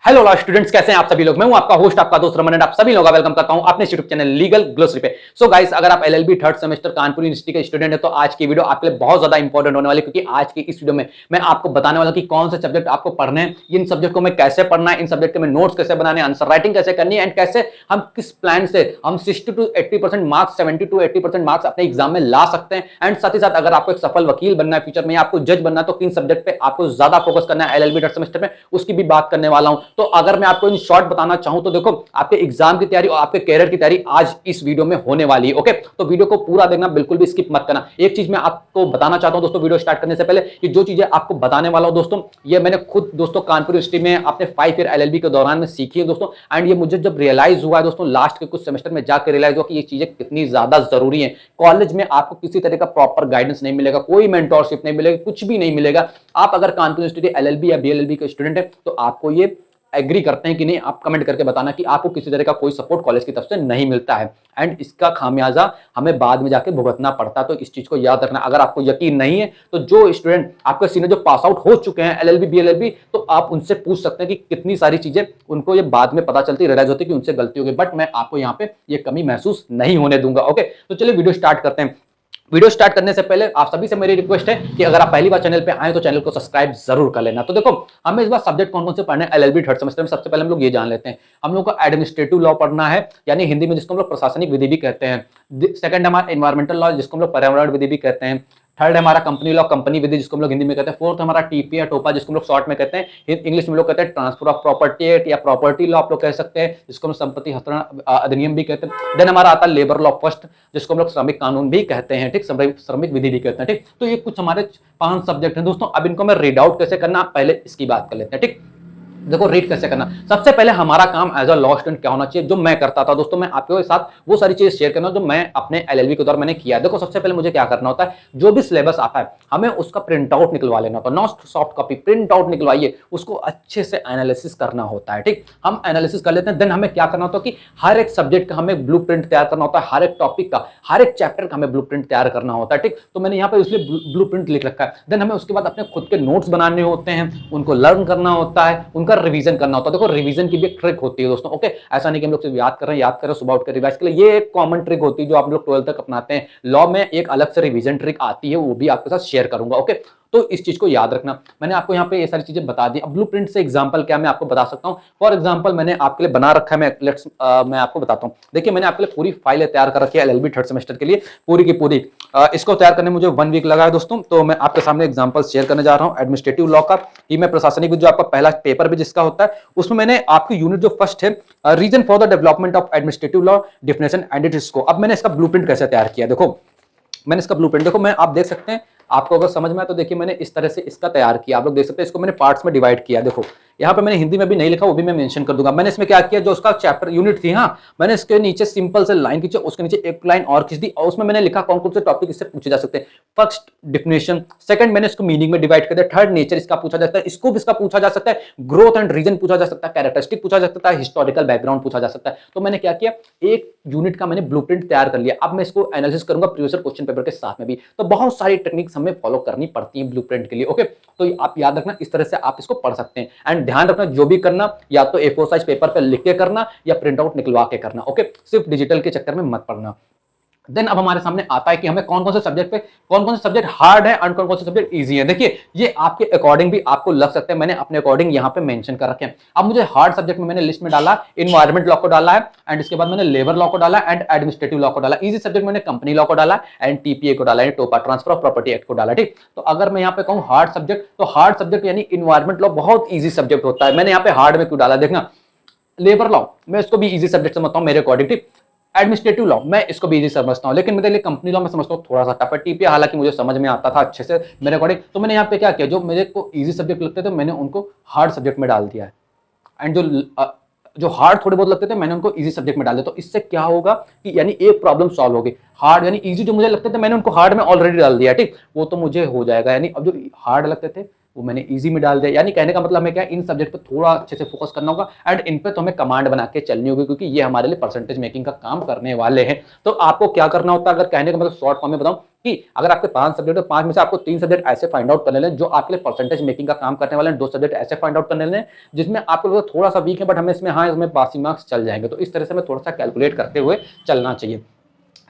Hello law students, कैसे हैं आप सभी लोग। मैं हूं आपका होस्ट, आपका दोस्त रमन। आप सभी लोग का वेलकम करता हूं अपने यूट्यूब चैनल लीगल ग्लोसरी पे। सो गाइस, अगर आप LLB third semester Kanpur university के स्टूडेंट हैं तो आज की वीडियो आपके लिए बहुत ज्यादा इंपॉर्टेंट होने वाली है, क्योंकि आज की इस वीडियो में मैं आपको बताने वाला हूं कि कौन से सब्जेक्ट आपको पढ़ने हैं, इन सब्जेक्ट को मैं कैसे पढ़ना है, इन सब्जेक्ट के में नोट्स कैसे बनाने, आंसर राइटिंग कैसे करनी है, एंड कैसे हम किस प्लान से हम 60 to 80% मार्क्स, 70 to 80% मार्क्स अपने एग्जाम में ला सकते हैं। एंड साथ ही साथ अगर आपको एक सफल वकील बनना है फ्यूचर में, या आपको जज बनना है, तो किन सब्जेक्ट पे आपको ज्यादा फोकस करना है एलएलबी थर्ड सेमेस्टर में, उसकी भी बात करने वाला हूं। तो अगर मैं आपको इन शॉर्ट बताना चाहूं तो देखो, आपके एग्जाम की तैयारी और आपके कैरियर की तैयारी आज इस वीडियो में होने वाली है। ओके, तो वीडियो को पूरा देखना, बिल्कुल भी स्किप मत करना। एक चीज मैं आपको बताना चाहता हूं दोस्तों, वीडियो स्टार्ट करने से पहले, कि जो चीजें आपको बताने वाला हूं दोस्तों, ये मैंने खुद दोस्तों कानपुर यूनिवर्सिटी में अपने 5 ईयर एलएलबी के दौरान में सीखी है दोस्तों। एंड ये मुझे जब रियलाइज हुआ है दोस्तों, लास्ट के कुछ सेमेस्टर में जाकर रियलाइज हुआ कि ये चीजें कितनी ज्यादा जरूरी है। कॉलेज में आपको किसी तरह का प्रॉपर गाइडेंस नहीं मिलेगा, कोई मेंटोरशिप नहीं मिलेगा, कुछ भी नहीं मिलेगा। आप अगर कानपुर यूनिवर्सिटी एलएलबी या बीएलएलबी के स्टूडेंट है तो आपको ये एग्री करते हैं कि नहीं, आप कमेंट करके बताना कि आपको किसी तरह का कोई सपोर्ट कॉलेज की तरफ से नहीं मिलता है, एंड इसका खामियाजा हमें बाद में जाके भुगतना पड़ता है। तो इस चीज को याद रखना। अगर आपको यकीन नहीं है तो जो स्टूडेंट आपके सीनियर जो पास आउट हो चुके हैं एलएलबी बीएलएलबी, तो आप उनसे पूछ सकते हैं कि कितनी सारी चीजें उनको ये बाद में पता चलती, रियलाइज होती कि उनसे गलती हो गई, बट मैं आपको यहाँ पे ये कमी महसूस नहीं होने दूंगा। ओके, तो चलिए वीडियो स्टार्ट करते हैं। वीडियो स्टार्ट करने से पहले आप सभी से मेरी रिक्वेस्ट है कि अगर आप पहली बार चैनल पे आए तो चैनल को सब्सक्राइब जरूर कर लेना। तो देखो, हमें इस बार सब्जेक्ट कौन कौन से पढ़ने हैं एलएलबी थर्ड सेमेस्टर में। सबसे पहले हम लोग ये जान लेते हैं, हम लोग को एडमिनिस्ट्रेटिव लॉ पढ़ना है, यानी हिंदी में जिसको हम लोग प्रशासनिक विधि भी कहते हैं। सेकंड हमारा एनवायरमेंटल लॉ, जिसको हम लोग पर्यावरण विधि भी कहते हैं। थर्ड हमारा कंपनी लॉ, कंपनी विधि, जिसको हम लोग हिंदी में कहते हैं। फोर्थ हमारा टीपी या टोपा, जिसको हम लोग शॉर्ट में कहते हैं। इंग्लिश में लोग कहते हैं ट्रांसफर ऑफ प्रॉपर्टी एक्ट या प्रॉपर्टी लॉ आप लोग कह सकते हैं, जिसको हम संपत्ति हस्तांतरण अधिनियम भी कहते हैं। देन हमारा आता है लेबर लॉ फर्स्ट, जिसको हम लोग श्रमिक कानून भी कहते हैं, ठीक, श्रमिक विधि भी कहते हैं, ठीक। तो ये कुछ हमारे 5 सब्जेक्ट हैं दोस्तों। अब इनको मैं रीड आउट कैसे करना, पहले इसकी बात कर लेते हैं, ठीक। देखो, रीड कैसे करना। सबसे पहले हमारा काम एज अ लॉ स्टूडेंट क्या होना चाहिए, जो मैं करता था दोस्तों, मैं आपके साथ वो सारी चीजें शेयर करना जो मैं अपने एलएलबी के दौरान मैंने किया। देखो, सबसे पहले मुझे क्या करना होता है, जो भी सिलेबस आता है हमें उसका प्रिंट आउट निकलवा लेना होता है। Not soft copy, print out निकलवाइए, उसको अच्छे से एनालिसिस करना होता है, ठीक। हम एनालिसिस कर लेते हैं। देन हमें क्या करना होता है कि हर एक सब्जेक्ट का हमें ब्लू प्रिंट तैयार करना होता है, हर एक टॉपिक का, हर एक चैप्टर का हमें ब्लू प्रिंट तैयार करना होता है, ठीक। तो मैंने यहाँ पे इसलिए ब्लू प्रिंट लिख रखा है। देन हमें उसके बाद अपने खुद के नोट्स बनाने होते हैं, उनको लर्न करना होता है, उनका रिवीजन करना होता है। देखो, रिवीजन की भी एक ट्रिक होती है दोस्तों। ओके, ऐसा नहीं कि हम लोग सिर्फ याद कर रहे हैं सुबह उठ कर रिवाइज कर ले। ये एक कॉमन ट्रिक होती है जो आप लोग 12th तक अपनाते हैं। लॉ में एक अलग से रिवीजन ट्रिक आती है, वो भी आपके साथ शेयर करूंगा। ओके, तो इस चीज को याद रखना। मैंने आपको यहाँ पे ये सारी चीजें बता दी। अब ब्लूप्रिंट से एग्जांपल क्या मैं आपको बता सकता हूँ। फॉर एग्जांपल मैंने आपके लिए बना रखा है, मैं आपको बताता हूँ। देखिए, मैंने आपके लिए पूरी फाइल तैयार कर रखी है एलएलबी थर्ड सेमेस्टर के लिए, पूरी की पूरी। इसको तैयार करने में मुझे 1 वीक लगा है दोस्तों। तो मैं आपके सामने एग्जाम्पल शेयर करने जा रहा हूँ एडमिनिस्ट्रेटिव लॉ का। ही में प्रशासनिक जो आपका पहला पेपर भी जिसका होता है, उसमें मैंने आपकी यूनिट जो फर्स्ट है, reason for the development of administrative law definition and it इसको। अब मैंने इसका ब्लूप्रिंट कैसे तैयार किया, देखो मैंने इसका ब्लूप्रिंट, देखो मैं, आप देख सकते हैं, आपको अगर समझ में आए तो देखिए मैंने इस तरह से इसका तैयार किया। आप लोग देख सकते हैं, इसको मैंने पार्ट्स में डिवाइड किया। देखो, यहाँ पे मैंने हिंदी में भी नहीं लिखा, वो भी मैं मेंशन कर दूंगा। मैंने इसमें क्या किया, जो उसका चैप्टर यूनिट थी, हाँ, मैंने इसके नीचे सिंपल से लाइन खींची, उसके नीचे एक लाइन और खींच दी, और उसमें मैंने लिखा कौन कौन से टॉपिक इससे पूछे जा सकते हैं। फर्स्ट डिफिनेशन, सेकंड मैंने इसको मीनिंग में डिवाइड कर दिया, थर्ड नेचर इसका पूछा जा सकता है, स्कोप इसका पूछा जा सकता है, ग्रोथ एंड रीजन पूछा जा सकता है, कैरेक्टरिस्टिक पूछा जा सकता है, हिस्टोरिकल बैकग्राउंड पूछा जा सकता है। तो मैंने क्या किया, एक यूनिट का मैंने ब्लूप्रिंट तैयार कर लिया। अब मैं इसको एनालिसिस करूंगा प्रीवियस क्वेश्चन पेपर के साथ में भी। तो बहुत सारी टेक्निक्स हमें फॉलो करनी पड़ती है ब्लूप्रिंट के लिए। ओके, तो आप याद रखना, इस तरह से आप इसको पढ़ सकते हैं। एंड ध्यान रखना, जो भी करना या तो A4 साइज पेपर पे लिख के करना या प्रिंट आउट निकलवा के करना। ओके, सिर्फ डिजिटल के चक्कर में मत पढ़ना। देन अब हमारे सामने आता है कि हमें कौन कौन से सब्जेक्ट पे, कौन कौन से सब्जेक्ट हार्ड है और कौन कौन से सब्जेक्ट इजी है। देखिए, ये आपके अकॉर्डिंग भी आपको लग सकते हैं, मैंने अपने अकॉर्डिंग यहाँ पे मेंशन कर रखे हैं। अब मुझे हार्ड सब्जेक्ट में मैंने लिस्ट में डाला, इन्वायरमेंट लॉ को डाला है, एंड इसके बाद मैंने लेबर लॉ को डाला एंड एडमिनिस्ट्रेटिव लॉ को डाला। इजी सब्जेक्ट मैंने कंपनी लॉ को डाला एंड टीपीए को डाला, टोपा ट्रांसफर ऑफ प्रॉपर्टी एक्ट को डाला, ठीक। तो अगर मैं यहाँ पे कहूँ हार्ड सब्जेक्ट, तो हार्ड सब्जेक्ट यानी इन्वायरमेंट लॉ बहुत ईजी सब्जेक्ट होता है। मैंने यहाँ पे हार्ड में क्यों डाला, देखना, लेबर लॉ मैं इसको भी इजी सब्जेक्ट समझता हूँ मेरे अकॉर्डिंग, ठीक। एडमिनिस्ट्रेटिव लॉ मैं इसको भी इजी समझता हूं, लेकिन मेरे लिए कंपनी लॉ में समझता हूं थोड़ा सा टफ है। टीपीए हालांकि मुझे समझ में आता था अच्छे से मेरे अकॉर्डिंग। तो मैंने यहाँ पे क्या किया, जो मेरे को इजी सब्जेक्ट लगते थे मैंने उनको हार्ड सब्जेक्ट में डाल दिया है, एंड जो हार्ड थोड़े बहुत लगते थे मैंने उनको इजी सब्जेक्ट में डाल दिया। तो इससे क्या होगा कि यानी एक प्रॉब्लम सॉल्व होगी। हार्ड यानी इजी जो मुझे लगते थे मैंने उनको हार्ड में ऑलरेडी डाल दिया, ठीक, वो तो मुझे हो जाएगा। यानी अब जो हार्ड लगते थे वो मैंने ईजी में डाल दिया। यानी कहने का मतलब है क्या, इन सब्जेक्ट पे थोड़ा अच्छे से फोकस करना होगा एंड इन पे तो हमें कमांड बना के चलनी होगी, क्योंकि ये हमारे लिए परसेंटेज मेकिंग का काम करने वाले हैं। तो आपको क्या करना होता है, अगर कहने का मतलब शॉर्ट फॉर्म में बताऊं, कि अगर आपके 5 सब्जेक्ट है, 5 में से आपको 3 सब्जेक्ट ऐसे फाइंड आउट करने लें जो आपके लिए परसेंटेज मेकिंग का काम करने वाले हैं, 2 सब्जेक्ट ऐसे फाइंड आउट करने लें जिसमें आपको लोग थोड़ा सा वीक है बट हमें इसमें हाँ इसमें पासिंग मार्क्स चल जाएंगे। तो इस तरह से हमें थोड़ा सा कैलकुलेट करते हुए चलना चाहिए।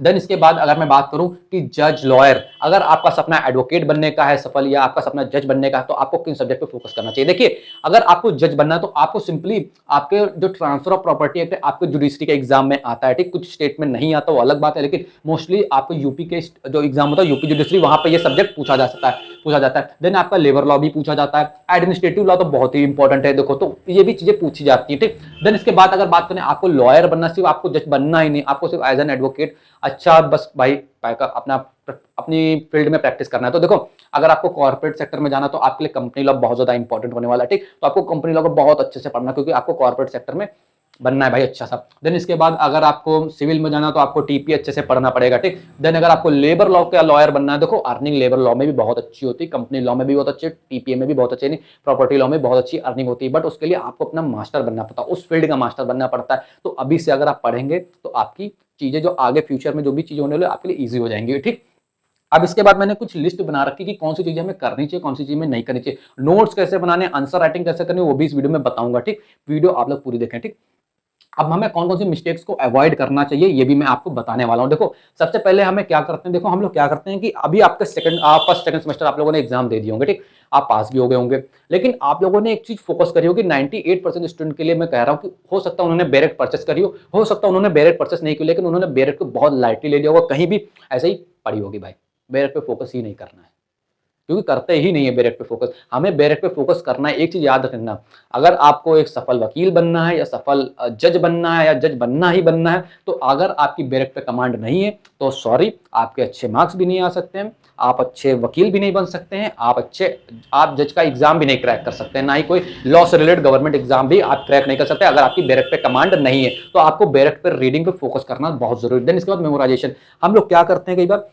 देन इसके बाद अगर मैं बात करूं कि जज लॉयर, अगर आपका सपना एडवोकेट बनने का है सफल, या आपका सपना जज बनने का है, तो आपको किन सब्जेक्ट पे फोकस करना चाहिए। देखिए, अगर आपको जज बनना है तो आपको सिंपली आपके जो ट्रांसफर ऑफ प्रॉपर्टी एक्ट है आपके जुडिशरी के एग्जाम में आता है, ठीक, कुछ स्टेट में नहीं आता वो अलग बात है, लेकिन मोस्टली आपको यूपी के जो एग्जाम होता है यूपी जुडिशरी, वहां पर ये सब्जेक्ट पूछा जाता है। देन आपका लेबर लॉ भी पूछा जाता है, एडमिनिस्ट्रेटिव लॉ तो बहुत ही इंपॉर्टेंट है, देखो तो ये भी चीजें पूछी जाती है, ठीक। देन इसके बाद अगर बात करें आपको लॉयर बनना, सिर्फ आपको जज बनना ही नहीं, आपको सिर्फ एज एन एडवोकेट अच्छा बस भाई अपना अपनी फील्ड में प्रैक्टिस करना है। तो देखो, अगर आपको कॉर्पोरेट सेक्टर में जाना तो आपके लिए कंपनी लॉ बहुत ज्यादा इंपॉर्टेंट होने वाला है, ठीक। तो आपको कंपनी लॉ को बहुत अच्छे से पढ़ना, क्योंकि आपको कॉर्पोरेट सेक्टर में बनना है भाई अच्छा सा। देन इसके बाद अगर आपको सिविल में जाना तो आपको टीपी अच्छे से पढ़ना पड़ेगा, ठीक। देन अगर आपको लेबर लॉ का लॉयर बनना है, देखो अर्निंग लेबर लॉ में भी बहुत अच्छी होती है, कंपनी लॉ में भी बहुत अच्छी, टीपीए में भी बहुत अच्छी, नहीं प्रॉपर्टी लॉ में बहुत अच्छी अर्निंग होती है, बट उसके लिए आपको अपना मास्टर बनना पड़ता है, उस फील्ड का मास्टर बनना पड़ता है। तो अभी से अगर आप पढ़ेंगे तो आपकी चीजें जो आगे फ्यूचर में जो भी चीजें होने वाली आपके लिए ईजी हो जाएंगी, ठीक। अब इसके बाद मैंने कुछ लिस्ट बना रखी कि कौन सी चीजें हमें करनी चाहिए, कौन सी चीज में नहीं करनी चाहिए। नोट्स कैसे बनाने, आंसर राइटिंग कैसे करनी, वो भी इस वीडियो में बताऊंगा, ठीक। वीडियो आप लोग पूरी देखें, ठीक। अब हमें कौन कौन सी मिस्टेक्स को अवॉइड करना चाहिए ये भी मैं आपको बताने वाला हूं। देखो, सबसे पहले हमें क्या करते हैं, देखो हम लोग क्या करते हैं कि अभी आपके फर्स्ट सेकंड सेमेस्टर आप लोगों ने एग्जाम दे दिए होंगे, ठीक, आप पास भी हो गए होंगे, लेकिन आप लोगों ने एक चीज फोकस करी होगी, 98% स्टूडेंट के लिए मैं कह रहा हूं कि हो सकता है उन्होंने बेरेट परचेस करी हो सकता है उन्होंने बेरेट परचेस नहीं की, लेकिन उन्होंने बेरेट को बहुत लाइटली ले लिया होगा, कहीं भी ऐसे ही पड़ी होगी भाई, बेरेट पे फोकस ही नहीं करना है, क्योंकि करते ही नहीं है बेरेट पे फोकस। हमें बेरेट पे फोकस करना है। एक चीज याद रखना, अगर आपको एक सफल वकील बनना है या सफल जज बनना है या जज बनना ही बनना है, तो अगर आपकी बेरेट पे कमांड नहीं है तो सॉरी, आपके अच्छे मार्क्स भी नहीं आ सकते हैं, आप अच्छे वकील भी नहीं बन सकते हैं, आप जज का एग्जाम भी नहीं क्रैक कर सकते हैं, ना ही कोई लॉ से रिलेटेड गवर्नमेंट एग्जाम भी आप क्रैक नहीं कर सकते अगर आपकी बेरेट पे कमांड नहीं है। तो आपको बेरेट पे रीडिंग पे फोकस करना बहुत जरूरी है। देन इसके बाद मेमोराइजेशन, हम लोग क्या करते हैं, कई बार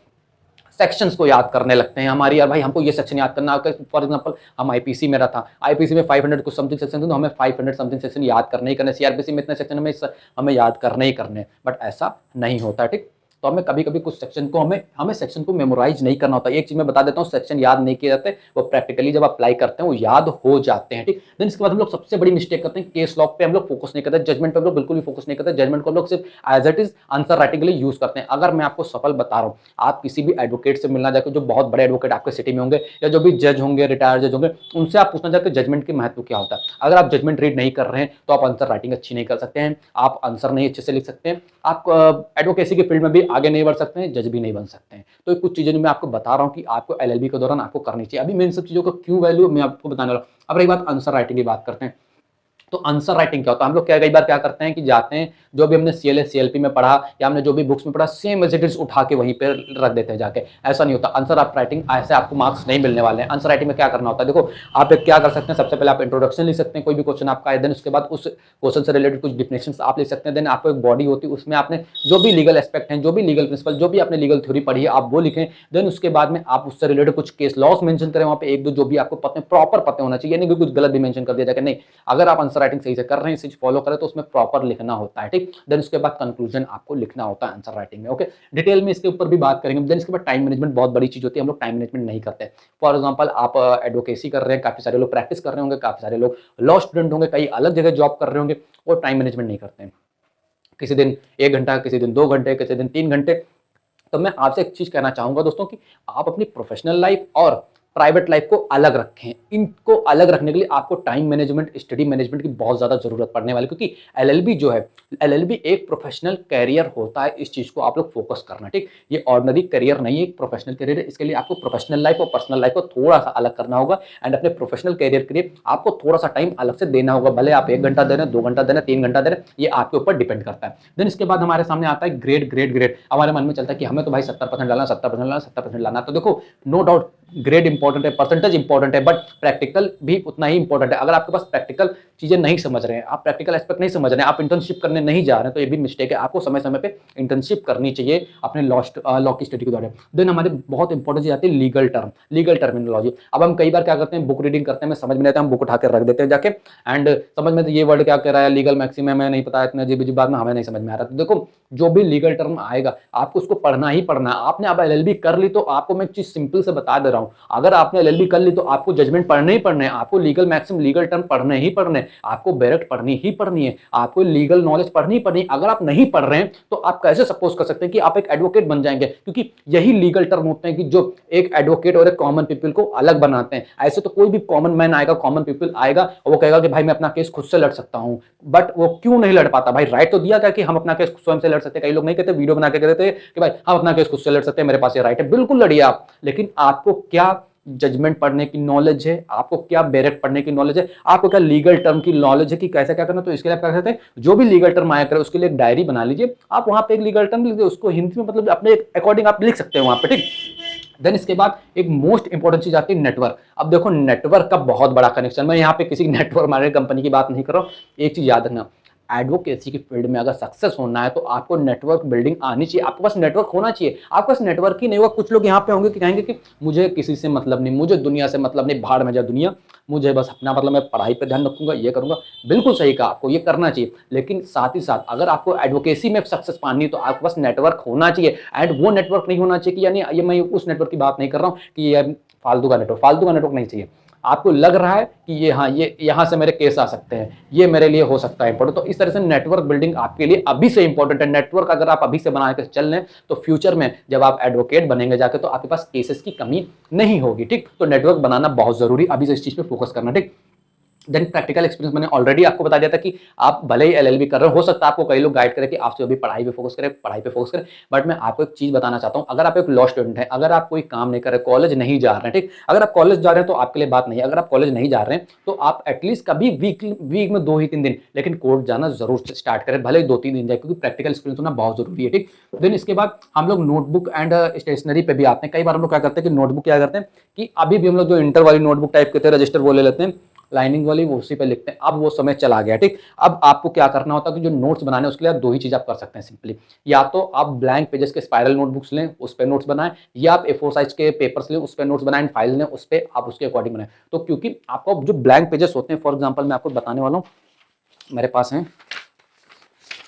सेक्शंस को याद करने लगते हैं, हमारी यार भाई हमको ये सेक्शन याद करना। फॉर एग्जांपल हम आईपीसी में था, आईपीसी में 500 कुछ समथिंग सेक्शन थे, तो हमें 500 समथिंग सेक्शन याद करने ही करने, सीआरपीसी में इतने सेक्शन हमें याद करने ही करने, बट ऐसा नहीं होता, ठीक। तो हमें कभी कभी कुछ सेक्शन को हमें सेक्शन को मेमोराइज नहीं करना होता। एक चीज मैं बता देता हूँ, सेक्शन याद नहीं किए जाते, वो प्रैक्टिकली जब अप्लाई करते हैं वो याद हो जाते हैं, ठीक। देन इसके बाद हम लोग सबसे बड़ी मिस्टेक करते हैं, केस लॉ पे हम लोग फोकस नहीं करते, जजमेंट पे हम लोग बिल्कुल भी फोकस नहीं करते, जजमेंट को हम लोग सिर्फ as it is answer writing के लिए यूज करते हैं। अगर मैं आपको सफल बता रहा हूँ, आप किसी भी एडवोकेट से मिलना जाकर, जो बहुत बड़े एडवोकेट आपके सिटी में होंगे या जो भी जज होंगे, रिटायर्ड जज होंगे, उनसे आप पूछना जाकर जजमेंट के महत्व क्या होता है। अगर आप जजमेंट रीड नहीं कर रहे हैं तो आप आंसर राइटिंग अच्छी नहीं कर सकते हैं, आप आंसर नहीं अच्छे से लिख सकते हैं, आप एडवोकेसी के फील्ड में भी आगे नहीं बढ़ सकते हैं, जज भी नहीं बन सकते हैं। तो कुछ चीजें मैं आपको बता रहा हूं कि आपको एलएलबी के दौरान आपको करनी चाहिए। अभी मैं इन सब चीजों का क्यों वैल्यू मैं आपको बताने वाला हूं। अब रही बात आंसर राइटिंग की बात करते हैं, तो आंसर राइटिंग क्या होता है, हम लोग कई बार क्या करते हैं कि जाते हैं, जो भी हमने सीएलएस सीएलपी में पढ़ा या हमने जो भी बुक्स में पढ़ा सेम एज इट इज उठा के वहीं पे रख देते हैं जाके। ऐसा नहीं होता, आंसर आप राइटिंग ऐसे आपको मार्क्स नहीं मिलने वाले हैं। आंसर राइटिंग में क्या करना होता है, देखो आप क्या कर सकते हैं, सबसे पहले आप इंट्रोडक्शन लिख सकते हैं, कोई भी क्वेश्चन आपका है, देन उसके बाद उस क्वेश्चन से रिलेटेड कुछ डिफिनेशन आप लिख सकते हैं। देन आपको एक बॉडी होती है, उसमें आपने जो भी लीगल एस्पेक्ट हैं, जो भी लीगल प्रिंसिपल, जो भी आपने लीगल थ्योरी पढ़ी है आप वो लिखें। देन उसके बाद में आप उससे रिलेटेड कुछ केस लॉस मेंशन करें, वहां पे एक दो जो भी आपको पता प्रॉपर पता होना चाहिए, नहीं कि कुछ गलत भी मेंशन कर दिया जाए। नहीं, अगर आप आंसर राइटिंग सही से कर रहे हैं, चीज फॉलो करें, तो उसमें प्रॉपर लिखना होता है, ठीक। देन उसके बाद कंक्लूजन आपको लिखना होता है आंसर राइटिंग में, ओके। डिटेल में इसके ऊपर भी बात करेंगे। देन इसके बाद टाइम मैनेजमेंट बहुत बड़ी चीज होती है, हम लोग टाइम मैनेजमेंट नहीं करते। फॉर एग्जांपल आप एडवोकेसी कर रहे हैं, काफी सारे लोग प्रैक्टिस कर रहे होंगे, काफी सारे लोग लॉ स्टूडेंट होंगे, कई अलग जगह जॉब कर रहे होंगे, और टाइम मैनेजमेंट नहीं करते हैं। किसी दिन 1 घंटा, किसी दिन 2 घंटे, किसी दिन 3 घंटे। तो मैं आपसे एक चीज कहना चाहूंगा दोस्तों कि आप अपनी प्रोफेशनल लाइफ और प्राइवेट लाइफ को अलग रखें। इनको अलग रखने के लिए आपको टाइम मैनेजमेंट, स्टडी मैनेजमेंट की बहुत ज्यादा जरूरत पड़ने वाली है, क्योंकि एलएलबी जो है, एलएलबी एक प्रोफेशनल कैरियर होता है। इस चीज को आप लोग फोकस करना, ठीक। ये ऑर्डिनरी करियर नहीं है, एक प्रोफेशनल करियर है। इसके लिए आपको प्रोफेशनल लाइफ और पर्सनल लाइफ को थोड़ा सा अलग करना होगा, एंड अपने प्रोफेशनल करियर के लिए आपको थोड़ा सा टाइम अलग से देना होगा। भले आप 1 घंटा दे रहे हैं, 2 घंटा दे रहे हैं, 3 घंटा दे रहे हैं, ये आपके ऊपर डिपेंड करता है। देन इसके बाद हमारे सामने आता है ग्रेड। हमारे मन में चलता है कि हमें तो भाई 70% लाना, 70% लाना, 70% लाना। तो देखो, नो डाउट ग्रेड इंपॉर्टेंट है, परसेंटेज इंपॉर्टेंट है, बट प्रैक्टिकल भी उतना ही इंपॉर्टेंट है। अगर आपके पास प्रैक्टिकल चीजें नहीं समझ रहे हैं, आप प्रैक्टिकल एस्पेक्ट नहीं समझ रहे हैं, आप इंटर्नशिप करने नहीं जा रहे हैं, तो ये भी मिस्टेक है। आपको समय समय पे इंटर्नशिप करनी चाहिए अपने लॉ की स्टडी के दौरान। देन हमारे बहुत इंपॉर्टेंट चीज आती है लीगल टर्म, लीगल टर्मिनोलॉजी। अब हम कई बार क्या करते हैं, बुक रीडिंग करते हैं, हमें समझ में नहीं आता, हम बुक उठा कर रख देते हैं जाके, एंड समझ में ये वर्ड क्या कह रहा है, लीगल मैक्सिम है, हमें नहीं पता, इतने अजीब अजीब बात में हमें नहीं समझ में आ रहा। तो देखो, जो भी लीगल टर्म आएगा आपको उसको पढ़ना ही पढ़ना है। आपने अब एलएलबी कर ली तो आपको मैं एक चीज सिंपल से बता दे रहा हूं, अगर आपने एलएलबी कर ली तो आपको जजमेंट पढ़ने ही पढ़ने हैं, आपको लीगल मैक्सिम, लीगल टर्म पढ़ने ही पढ़ने, आपको बैरेक्ट पढ़नी ही पढ़नी है, आपको लीगल नॉलेज पढ़नी ही पढ़नी। अगर आप नहीं पढ़ रहे हैं तो आप कैसे सपोज कर सकते हैं कि आप एक एडवोकेट बन जाएंगे, क्योंकि यही लीगल टर्म होते हैं कि जो एक एडवोकेट और एक कॉमन पीपल को अलग बनाते हैं। ऐसे तो कोई भी कॉमन मैन आएगा, कॉमन पीपल आएगा और वो कहेगा कि भाई मैं अपना केस खुद से लड़ सकता हूं, बट वो क्यों नहीं लड़ पाता? भाई राइट तो दिया था कि हम अपना केस स्वयं से लड़ सकते हैं। कई लोग नहीं कहते, वीडियो बना के कहते हैं कि भाई हम अपना केस खुद से लड़ सकते हैं, मेरे पास ये राइट है, बिल्कुल लड़िए आप, लेकिन आपको क्या जजमेंट पढ़ने की नॉलेज है, आपको क्या बैरेक्ट पढ़ने की नॉलेज है, आपको क्या लीगल टर्म की नॉलेज है कि कैसे क्या करना। तो इसके लिए आप क्या करते हैं, जो भी लीगल टर्म आया करे उसके लिए एक डायरी बना लीजिए, आप वहां पे एक लीगल टर्म लिख दीजिए, उसको हिंदी में मतलब अपने अकॉर्डिंग आप लिख सकते हैं वहां पे, ठीक। देन इसके बाद एक मोस्ट इंपॉर्टेंट चीज आती है नेटवर्क। अब देखो, नेटवर्क का बहुत बड़ा कनेक्शन, मैं यहाँ पे किसी नेटवर्क मार्केटिंग कंपनी की बात नहीं कर रहा हूँ। एक चीज याद रखना, एडवोकेसी की फील्ड में अगर सक्सेस होना है तो आपको नेटवर्क बिल्डिंग आनी चाहिए, आपके पास नेटवर्क होना चाहिए। आपके पास नेटवर्क ही नहीं होगा, कुछ लोग यहाँ पे होंगे कि कहेंगे कि मुझे किसी से मतलब नहीं, मुझे दुनिया से मतलब नहीं, भाड़ में जा दुनिया, मुझे बस अपना मतलब, मैं पढ़ाई पे ध्यान रखूंगा, ये करूंगा। बिल्कुल सही कहा, आपको ये करना चाहिए, लेकिन साथ ही साथ अगर आपको एडवोकेसी में सक्सेस पानी है तो आपके पास नेटवर्क होना चाहिए। एंड वो नेटवर्क नहीं होना चाहिए कि, यानी ये मैं उस नेटवर्क की बात नहीं कर रहा हूँ कि ये फालतू का नेटवर्क, फालतू का नेटवर्क नहीं चाहिए। आपको लग रहा है कि ये, हाँ, ये यहाँ से मेरे केस आ सकते हैं, ये मेरे लिए हो सकता है इंपॉर्टेंट, तो इस तरह से नेटवर्क बिल्डिंग आपके लिए अभी से इंपॉर्टेंट है। नेटवर्क अगर आप अभी से बना के चल लें तो फ्यूचर में जब आप एडवोकेट बनेंगे जाके तो आपके पास केसेस की कमी नहीं होगी, ठीक। तो नेटवर्क बनाना बहुत जरूरी, अभी से इस चीज पे फोकस करना, ठीक। देन प्रैक्टिकल एक्सपीरियंस मैंने ऑलरेडी आपको बता दिया था कि आप भले ही एलएलबी कर रहे हो सकता है आपको कई लोग गाइड करें कि आप जो भी पढ़ाई पे फोकस करें, पढ़ाई पे फोकस करें, बट मैं आपको एक चीज बताना चाहता हूं, अगर आप एक लॉ स्टूडेंट हैं, अगर आप कोई काम नहीं कर रहे, कॉलेज नहीं जा रहे हैं, ठीक, अगर आप कॉलेज जा रहे हैं तो आपके लिए बात नहीं है। अगर आप कॉलेज नहीं जा रहे हैं तो आप एटलीस्ट कभी वीक में 2 ही 3 दिन लेकिन कोर्ट जाना जरूर स्टार्ट करें, भले ही 2-3 दिन जाए, क्योंकि प्रैक्टिकल एक्सपीरियंस होना बहुत जरूरी है, ठीक। देन इसके बाद हम लोग नोटबुक एंड स्टेशनरी पे भी आते हैं। कई बार हम लोग क्या करते हैं कि नोटबुक क्या करते हैं कि अभी भी हम लोग जो इंटर वाली नोटबुक टाइप के थे, रजिस्टर वो ले लेते हैं, लाइनिंग वाली वो उसी पे लिखते हैं। अब वो समय चला गया, ठीक। अब आपको क्या करना होता है कि जो नोट्स बनाने उसके लिए आप 2 ही चीज आप कर सकते हैं सिंपली, या तो आप ब्लैंक पेजेस के स्पाइरल नोटबुक्स लें, उस पर नोट्स बनाएं, या आप A4 साइज के पेपर्स लें, उस पर नोट्स बनाएं, फाइल लें, उस पर आप उसके अकॉर्डिंग बनाएं। तो क्योंकि आपको जो ब्लैंक पेजेस होते हैं, फॉर एग्जाम्पल मैं आपको बताने वाला हूँ, मेरे पास है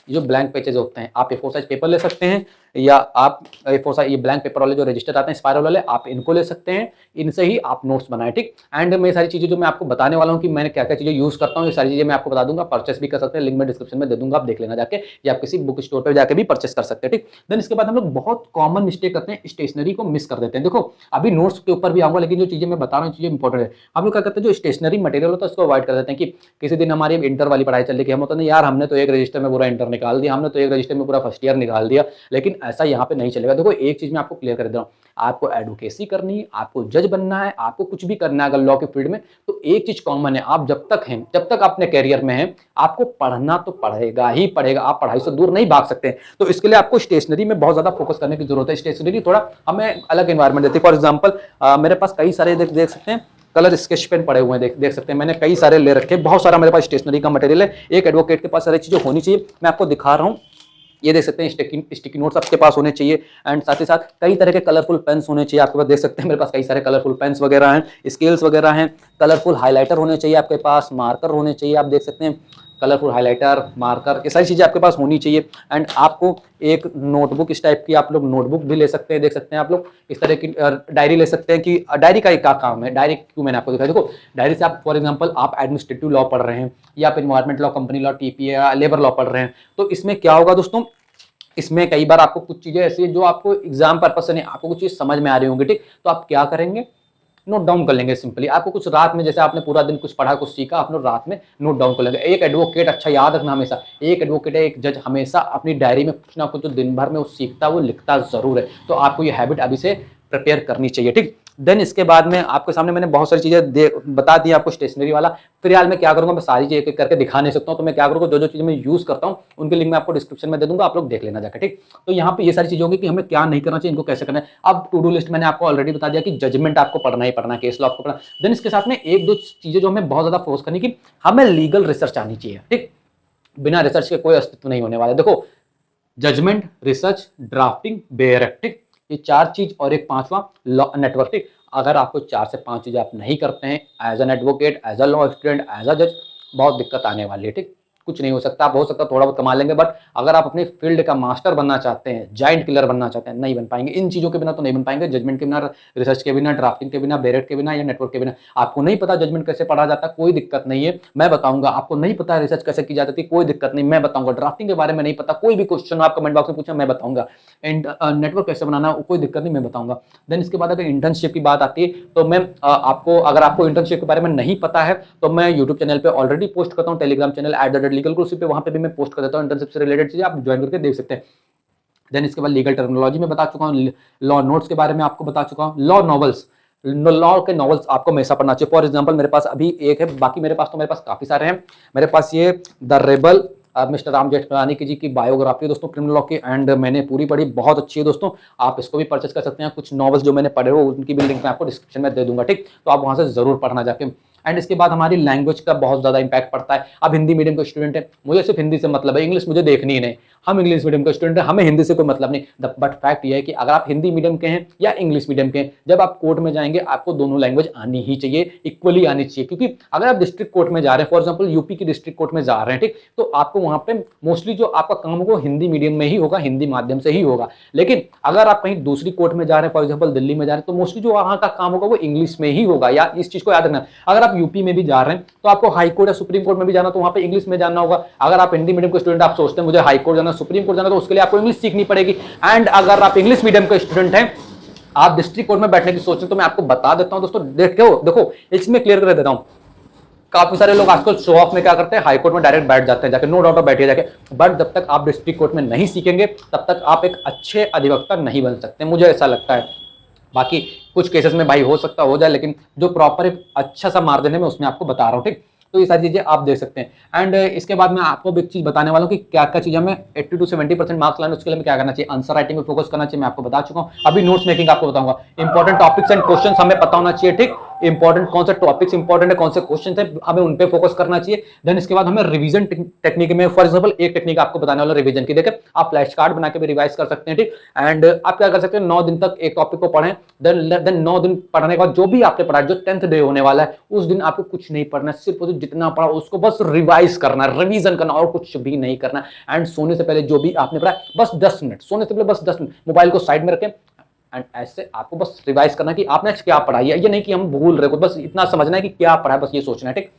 जो ब्लैंक पेजेस होते हैं, आप A4 साइज पेपर ले सकते हैं, या आप A4 साइज ये ब्लैंक पेपर वाले जो रजिस्टर आते हैं स्पाइरल वाले, आप इनको ले सकते हैं, इनसे ही आप नोट्स बनाएं, ठीक। एंड मैं सारी चीजें जो मैं आपको बताने वाला हूँ कि मैंने क्या क्या चीजें यूज करता हूँ, ये सारी चीजें मैं आपको बता दूंगा। परचेस भी कर सकते हैं, लिंक में डिस्क्रिप्शन में दे दूंगा, आप देख लेना जाके, या आप किसी बुक स्टोर पर जाकर भी परचेस कर सकते हैं, ठीक। देन इसके बाद हम लोग बहुत कॉमन मिस्टेक करते हैं, स्टेशनरी को मिस कर देते हैं। देखो अभी नोट्स के ऊपर भी आऊंगा, लेकिन जो चीजें मैं बता रहा हूँ चीजें इंपॉर्टेंट है। हम लोग क्या करते हैं, जो स्टेशनरी मटेरियल होता है उसको अवॉइड कर देते हैं। कि किसी दिन हमारी इंटर वाली पढ़ाई चल रही है, हम होता है यार हमने तो एक रजिस्टर में पूरा इंटर निकाल दिया, हमने तो एक रजिस्टर में पूरा फर्स्ट ईयर निकाल दिया, लेकिन ऐसा यहाँ पे नहीं चलेगा। देखो एक चीज मैं आपको क्लियर कर दे रहा हूँ, आपको एडवोकेसी करनी है, आपको जज बनना है, आपको कुछ भी करना है अगर लॉ के फील्ड में, तो एक चीज कॉमन है, आप जब तक हैं, जब तक अपने कैरियर में हैं, आपको पढ़ना तो पढ़ेगा ही पढ़ेगा, आप पढ़ाई से दूर नहीं भाग सकते। तो इसके लिए आपको स्टेशनरी में बहुत ज्यादा फोकस करने की जरूरत है। स्टेशनरी थोड़ा हमें अलग एनवायरमेंट देती है। फॉर एग्जाम्पल मेरे पास कई सारे देख सकते हैं कलर स्केच पेन पड़े हुए हैं, देख सकते हैं, मैंने कई सारे ले रखे, बहुत सारा मेरे पास स्टेशनरी का मटेरियल है। एक एडवोकेट के पास सारी चीजें होनी चाहिए, मैं आपको दिखा रहा हूँ, ये देख सकते हैं स्टिकी नोट्स आपके पास होने चाहिए, एंड साथ ही साथ कई तरह के कलरफुल पेन्स होने चाहिए आपके पास। देख सकते हैं मेरे पास कई सारे कलरफुल पेन्स वगैरह हैं, स्केल्स वगैरह हैं, कलरफुल हाइलाइटर होने चाहिए आपके पास, मार्कर होने चाहिए, आप देख सकते हैं कलरफुल हाइलाइटर, मार्कर, ये सारी चीज़ें आपके पास होनी चाहिए। एंड आपको एक नोटबुक इस टाइप की आप लोग नोटबुक भी ले सकते हैं, देख सकते हैं आप लोग इस तरह की डायरी ले सकते हैं। कि डायरी का क्या काम है, डायरी क्यों मैंने आपको दिखाया, देखो डायरी से आप फॉर एग्जांपल आप एडमिनिस्ट्रेटिव लॉ पढ़ रहे हैं, या आप environment law, company law, TPA या लेबर लॉ पढ़ रहे हैं, तो इसमें क्या होगा दोस्तों, इसमें कई बार आपको कुछ चीजें ऐसी है जो आपको एग्जाम पर्पज से नहीं, आपको कुछ चीज समझ में आ रही होंगी, ठीक। तो आप क्या करेंगे, नोट डाउन कर लेंगे सिंपली। आपको कुछ रात में, जैसे आपने पूरा दिन कुछ पढ़ा, कुछ सीखा, आप लोग रात में नोट डाउन कर लेंगे। एक एडवोकेट, अच्छा याद रखना हमेशा, एक एडवोकेट है, एक जज हमेशा अपनी डायरी में कुछ ना कुछ जो दिन भर में वो सीखता है वो लिखता जरूर है। तो आपको ये हैबिट अभी से प्रिपेयर करनी चाहिए, ठीक। देन इसके बाद में आपके सामने मैंने बहुत सारी चीजें बता दी आपको स्टेशनरी वाला। फिलहाल मैं क्या करूंगा, मैं सारी चीजें एक एक करके दिखा नहीं सकता हूं, तो मैं क्या करूंगा, जो जो चीजें मैं यूज करता हूं उनके लिंक मैं आपको डिस्क्रिप्शन में दे दूंगा, आप लोग देख लेना जाकर, ठीक। तो यहाँ पे ये सारी चीजें होंगी कि हमें क्या नहीं करना चाहिए, इनको कैसे करना है। अब टू डू लिस्ट मैंने आपको ऑलरेडी बता दिया कि जजमेंट आपको पढ़ना ही पढ़ना है, केस लॉ आपको पढ़ना। देन इसके साथ में एक दो चीजें जो हमें बहुत ज्यादा फोकस करनी कि हमें लीगल रिसर्च आनी चाहिए, ठीक। बिना रिसर्च के कोई अस्तित्व नहीं होने वाला। देखो, judgement, research, drafting, bare act, ठीक। ये चार चीज और एक पांचवा लॉ नेटवर्क, ठीक। अगर आपको 4 से 5 चीजें आप नहीं करते हैं as an advocate, as a law student, as a जज, बहुत दिक्कत आने वाली है, ठीक। कुछ नहीं हो सकता, आप हो सकता थोड़ा बहुत कमा लेंगे, बट अगर आप अपनी फील्ड का मास्टर बनना चाहते हैं, जाइंट किलर बनना चाहते हैं, नहीं बन पाएंगे। इन चीजों के बिना तो नहीं बन पाएंगे, जजमेंट के बिना, रिसर्च के बिना, ड्राफ्टिंग के बिना, बेरेट के बिना या नेटवर्क के बिना। आपको नहीं पता जजमेंट कैसे पढ़ा जाता है, कोई दिक्कत नहीं है, मैं बताऊंगा। आपको नहीं पता रिसर्च कैसे की जाती है, कोई दिक्कत नहीं, मैं बताऊंगा। ड्राफ्टिंग के बारे में नहीं पता, कोई भी क्वेश्चन आप कमेंट बॉक्स में पूछा, मैं बताऊंगा। एंड नेटवर्क कैसे बनाना, कोई दिक्कत नहीं, मैं बताऊंगा। देन इसके बाद अगर इंटर्नशिप की बात आती है तो मैं आपको, अगर आपको इंटर्नशिप के बारे में नहीं पता है तो मैं यूट्यूब चैनल पे ऑलरेडी पोस्ट करता हूँ, टेलीग्राम चैनल @legalgrossi पे, वहां पे भी मैं पोस्ट कर देता हूँ इंटर्नशिप से रिलेटेड चीजें, आप ज्वाइन करके देख सकते हैं। देन इसके बाद लीगल टर्मिनोलॉजी में बता चुका हूँ, लॉ नोट्स के बारे में आपको बता चुका हूँ, लॉ नॉवेल्स, लॉ के नॉवेल्स आपको हमेशा पढ़ना चाहिए। फॉर एग्जांपल मेरे पास अभी एक है, बाकी मेरे पास काफी सारे हैं। मेरे पास ये the rebel mister Ram Jethmalani ji की बायोग्राफी दोस्तों, क्रिमिनल लॉ की, एंड मैंने पूरी पढ़ी, बहुत अच्छी है दोस्तों। आप इसको भी परचेस कर सकते हैं। कुछ नॉवेल्स जो मैंने पढ़े हो उनकी भी लिंक मैं आपको डिस्क्रिप्शन में दे दूंगा, ठीक। तो आप वहां से जरूर पढ़ना जाके। एंड इसके बाद हमारी लैंग्वेज का बहुत ज्यादा इंपैक्ट पड़ता है। अब हिंदी मीडियम का स्टूडेंट है, मुझे सिर्फ हिंदी से मतलब है, इंग्लिश मुझे देखनी ही नहीं। हम इंग्लिश मीडियम का स्टूडेंट है, हमें हिंदी से कोई मतलब नहीं। बट फैक्ट ये है कि अगर आप हिंदी मीडियम के हैं या इंग्लिश मीडियम के हैं, जब आप कोर्ट में जाएंगे आपको दोनों लैंग्वेज आनी ही चाहिए, इक्वली आनी चाहिए। क्योंकि अगर आप डिस्ट्रिक्ट कोर्ट में जा रहे हैं, फॉर एग्जाम्पल यूपी की डिस्ट्रिक्ट कोर्ट में जा रहे हैं, ठीक, तो आपको वहां पे मोस्टली जो आपका काम होगा हिंदी मीडियम में ही होगा, हिंदी माध्यम से ही होगा। लेकिन अगर आप कहीं दूसरी कोर्ट में जा रहे हैं, फॉर एग्जाम्पल दिल्ली में जा रहे हैं, तो मोस्टली जो वहां का काम होगा वो इंग्लिश में ही होगा। या इस चीज को याद रखना, अगर आप यूपी में भी जा रहे हैं तो आपको हाई कोर्ट या सुप्रीम कोर्ट में भी जाना, तो वहां पे इंग्लिश में जाना होगा। अगर आप हिंदी मीडियम के स्टूडेंट, आप सोचते हैं मुझे हाई कोर्ट जाना, सुप्रीम कोर्ट जाना, तो उसके लिए आपको इंग्लिश सीखनी पड़ेगी। एंड अगर आप इंग्लिश मीडियम के स्टूडेंट हैं, आप डिस्ट्रिक्ट कोर्ट में बैठने की सोचें, तो मैं आपको बता देता हूं दोस्तों, देखो इसमें क्लियर कर देता हूं। काफी सारे लोग आजकल शो ऑफ में क्या करते हैं, हाई कोर्ट में डायरेक्ट बैठ जाते हैं जाके, नो डाउट बैठिए जाके। बट जब तक आप डिस्ट्रिक्ट कोर्ट में नहीं सीखेंगे तब तक आप एक अच्छे अधिवक्ता नहीं बन सकते, मुझे ऐसा लगता है। बाकी कुछ केसेस में भाई हो सकता हो जाए, लेकिन जो प्रॉपर एक अच्छा सा मार्जिन है मैं उसमें आपको बता रहा हूँ, ठीक। तो ये सारी चीजें आप देख सकते हैं। एंड इसके बाद मैं आपको एक चीज बताने वाला हूँ कि क्या क्या चीजें हमें 80 to 70% मार्क्स लाने, उसके लिए मैं क्या करना चाहिए। आंसर राइटिंग में फोकस करना चाहिए, मैं आपको बता चुका हूँ। अभी नोट्स मेकिंग आपको बताऊंगा। इंपॉर्टेंट टॉपिक्स एंड क्वेश्चन हमें पता होना चाहिए, ठीक। इंपॉर्टेंट कौन से टॉपिक्स इंपॉर्टेंट है, कौन से क्वेश्चन है, हमें उन पे फोकस करना चाहिए। देन इसके बाद हमें रिवीजन टेक्निक में, फॉर एग्जांपल एक टेक्निक आपको बताने वाला रिवीजन की, देखिए आप फ्लैश कार्ड बना के भी रिवाइज कर सकते हैं, ठीक। एंड आप क्या कर सकते हैं, 9 दिन तक एक टॉपिक को पढ़ें। देन 9 दिन पढ़ने के बाद जो भी आपने पढ़ा, जो 10th डे होने वाला है, उस दिन आपको कुछ नहीं पढ़ना, सिर्फ जितना पढ़ा उसको बस रिवाइज करना, रिवीजन करना, और कुछ भी नहीं करना। एंड सोने से पहले जो भी आपने पढ़ा बस 10 मिनट, सोने से पहले बस 10 मिनट मोबाइल को साइड में रखें। एंड ऐसे आपको बस रिवाइज करना कि आपने क्या पढ़ा है, ये नहीं कि हम भूल रहे, बस इतना समझना है कि क्या पढ़ा है, बस ये सोचना है, ठीक।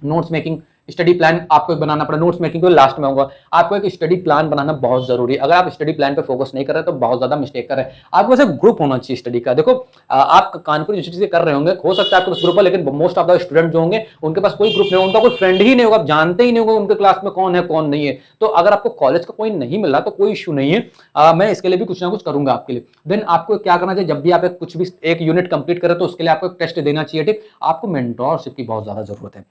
नोट्स मेकिंग, स्टडी प्लान आपको एक बनाना पड़ा। नोट्स मेकिंग को लास्ट में होगा, आपको एक स्टडी प्लान बनाना बहुत जरूरी है। अगर आप स्टडी प्लान पे फोकस नहीं कर रहे तो बहुत ज्यादा मिस्टेक कर रहे हैं। आपको वैसे ग्रुप होना चाहिए स्टडी का। देखो आप कानपुर यूनिवर्सिटी से कर रहे होंगे, हो सकता है आपके पास ग्रुप है, लेकिन मोस्ट ऑफ द स्टूडेंट जो होंगे उनके पास कोई ग्रुप नहीं होगा, उनका कोई फ्रेंड ही नहीं होगा, आप जानते ही नहीं होगा उनके क्लास में कौन है कौन नहीं है। तो अगर आपको कॉलेज का कोई नहीं मिल रहा तो कोई इश्यू नहीं है, मैं इसके लिए भी कुछ ना कुछ करूंगा आपके लिए। देन आपको क्या करना चाहिए, जब भी आप कुछ भी एक यूनिट कंप्लीट करें तो उसके लिए आपको एक टेस्ट देना चाहिए, ठीक। आपको मेंटोरशिप की बहुत ज्यादा जरूरत है।